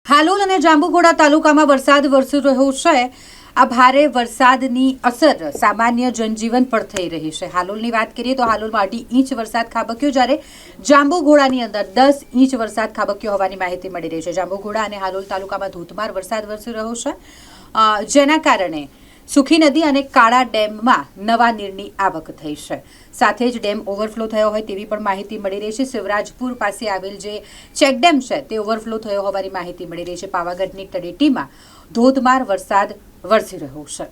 હાલોલ અને જાંબુઘોડા તાલુકામાં વરસાદ વરસી રહ્યો છે। આ ભારે વરસાદની અસર સામાન્ય જનજીવન પર થઈ રહી છે। હાલોલની વાત કરીએ તો હાલોલમાં 2.5 ઇંચ વરસાદ ખાબક્યો, જ્યારે જાંબુઘોડાની અંદર 10 ઇંચ વરસાદ ખાબક્યો હોવાની માહિતી મળી રહી છે। જાંબુઘોડા અને હાલોલ તાલુકામાં ધોધમાર વરસાદ વરસી રહ્યો છે, જેના કારણે સુખી નદી અને કાળા ડેમમાં નવા નીરની આવક થઈ છે। સાથે જ ડેમ ઓવરફ્લો થયો હોય તેવી પણ માહિતી મળી રહી છે। શિવરાજપુર પાસે આવેલ જે ચેકડેમ છે તે ઓવરફ્લો થયો હોવાની માહિતી મળી રહી છે। પાવાગઢની તળેટીમાં ધોધમાર વરસાદ વરસી રહ્યો છે।